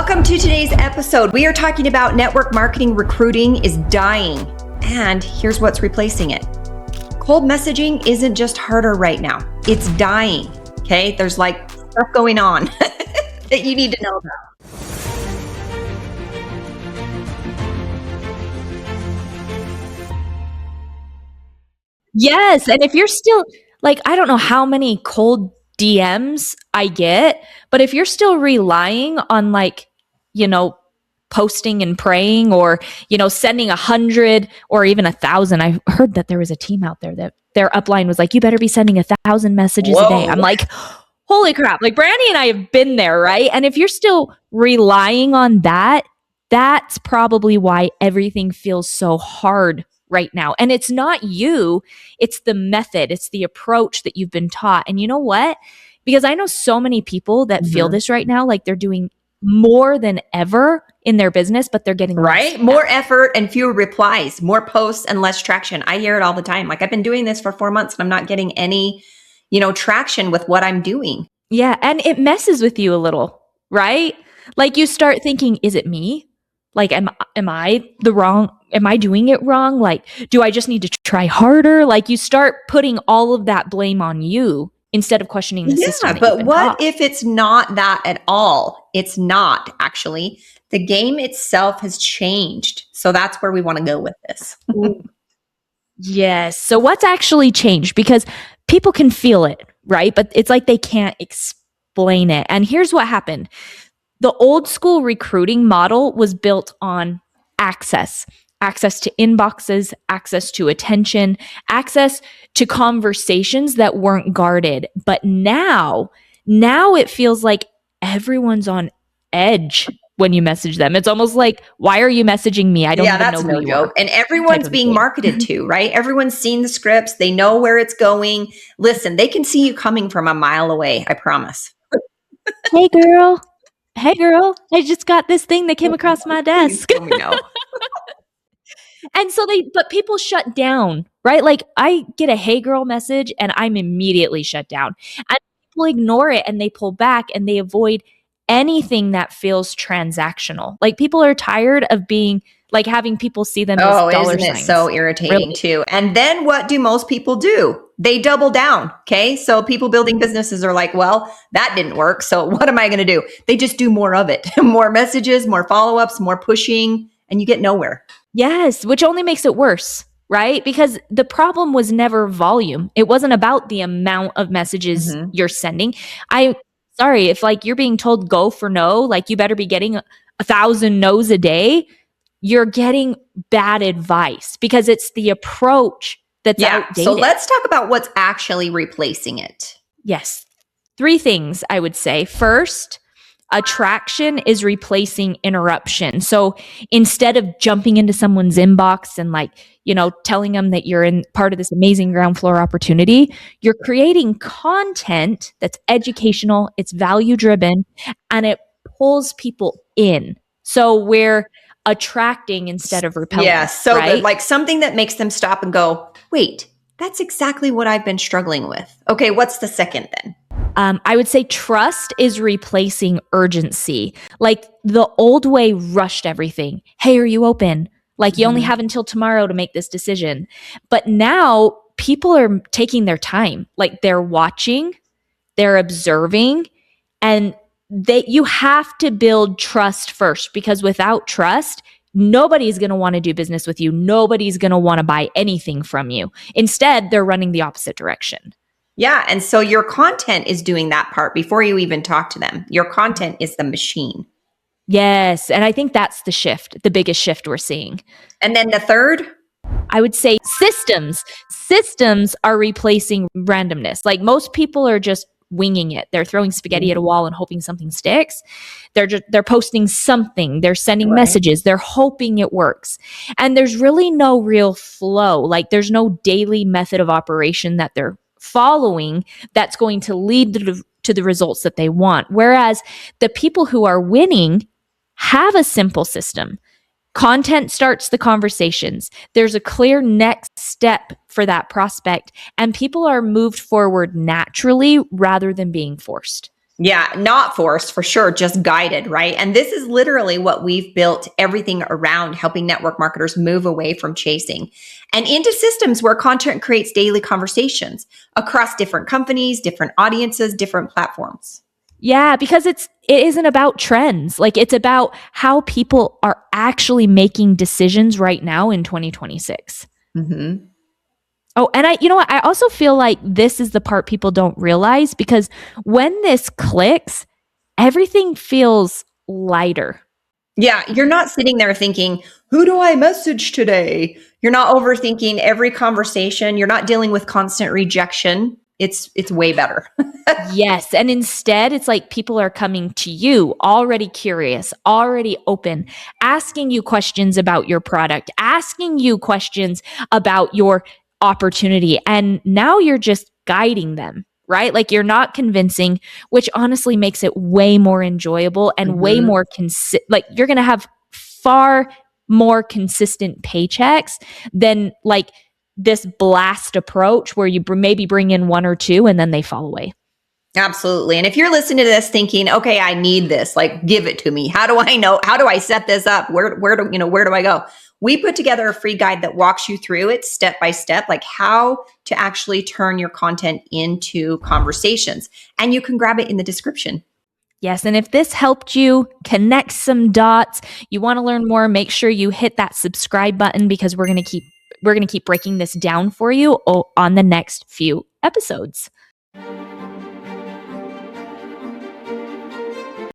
Welcome to today's episode. We are talking about network marketing recruiting is dying. And here's what's replacing it. Cold messaging isn't just harder right now. It's dying. Okay. There's like stuff going on that you need to know about. Yes. And if you're still I don't know how many cold DMs I get, but if you're still relying on posting and praying or, sending 100 or even 1,000, I heard that there was a team out there that their upline was like, you better be sending 1,000 messages a day. I'm like, holy crap. Like Brandy and I have been there, right? And if you're still relying on that, that's probably why everything feels so hard right now. And it's not you, it's the method, it's the approach that you've been taught. And you know what? Because I know so many people that feel this right now, like they're doing more than ever in their business, but they're getting right. More effort and fewer replies, more posts and less traction. I hear it all the time. Like I've been doing this for 4 months and I'm not getting any, traction with what I'm doing. Yeah. And it messes with you a little, right? Like you start thinking, is it me? Like, am I doing it wrong? Like, do I just need to try harder? Like you start putting all of that blame on you instead of questioning the system. But what if it's not that at all? It's not actually. The game itself has changed. So that's where we want to go with this. Yes. So what's actually changed? Because people can feel it, right? But it's like they can't explain it. And here's what happened. The old school recruiting model was built on access to inboxes, access to attention, access to conversations that weren't guarded. But now it feels like everyone's on edge when you message them. It's almost like, why are you messaging me? I don't even know who you are. And everyone's being marketed to, right? Everyone's seen the scripts. They know where it's going. Listen, they can see you coming from a mile away. I promise. Hey girl, I just got this thing that came across my desk. And so but people shut down, right? Like I get a hey girl message and I'm immediately shut down. And people ignore it and they pull back and they avoid anything that feels transactional. Like people are tired of being like having people see them as dollar signs. Isn't it so irritating too? And then what do most people do? They double down. Okay. So people building businesses are like, well, that didn't work. So what am I going to do? They just do more of it, more messages, more follow-ups, more pushing, and you get nowhere. Yes. Which only makes it worse, right? Because the problem was never volume. It wasn't about the amount of messages you're sending. Sorry, if like you're being told go for no, like you better be getting 1,000 no's a day, you're getting bad advice because it's the approach that's outdated. So let's talk about what's actually replacing it. Yes. 3 things I would say. First, attraction is replacing interruption. So instead of jumping into someone's inbox and telling them that you're in part of this amazing ground floor opportunity, you're creating content that's educational, it's value driven, and it pulls people in. So we're attracting instead of repelling. Yeah, so right? good. Like something that makes them stop and go, wait, that's exactly what I've been struggling with. Okay, what's the second then? I would say trust is replacing urgency. Like the old way rushed everything. Hey, are you open? Like you only have until tomorrow to make this decision. But now people are taking their time. Like they're watching, they're observing, and you have to build trust first, because without trust, nobody's going to want to do business with you. Nobody's going to want to buy anything from you. Instead, they're running the opposite direction. Yeah. And so your content is doing that part before you even talk to them. Your content is the machine. Yes. And I think that's the shift, the biggest shift we're seeing. And then the third? I would say systems. Systems are replacing randomness. Like most people are just winging it. They're throwing spaghetti at a wall and hoping something sticks. They're posting something. They're sending messages. They're hoping it works. And there's really no real flow. Like there's no daily method of operation that they're following that's going to lead to the results that they want. Whereas the people who are winning have a simple system. Content starts the conversations. There's a clear next step for that prospect, and people are moved forward naturally rather than being forced. Yeah, not forced for sure, just guided, right? And this is literally what we've built everything around, helping network marketers move away from chasing and into systems where content creates daily conversations across different companies, different audiences, different platforms. Yeah, because it isn't about trends. Like it's about how people are actually making decisions right now in 2026. Mm-hmm. Oh, and you know what? I also feel like this is the part people don't realize because when this clicks, everything feels lighter. Yeah, you're not sitting there thinking, who do I message today? You're not overthinking every conversation. You're not dealing with constant rejection. It's way better. Yes. And instead, it's like people are coming to you already curious, already open, asking you questions about your product, asking you questions about your opportunity. And now you're just guiding them, right? Like you're not convincing, which honestly makes it way more enjoyable and way Mhm. more like you're going to have far more consistent paychecks than like this blast approach where you maybe bring in one or two and then they fall away. Absolutely. And if you're listening to this thinking, okay, I need this, like give it to me. How do I know? How do I set this up? Where do I go? We put together a free guide that walks you through it step by step, like how to actually turn your content into conversations. And you can grab it in the description. Yes, and if this helped you connect some dots, you want to learn more, make sure you hit that subscribe button because we're going to keep breaking this down for you on the next few episodes.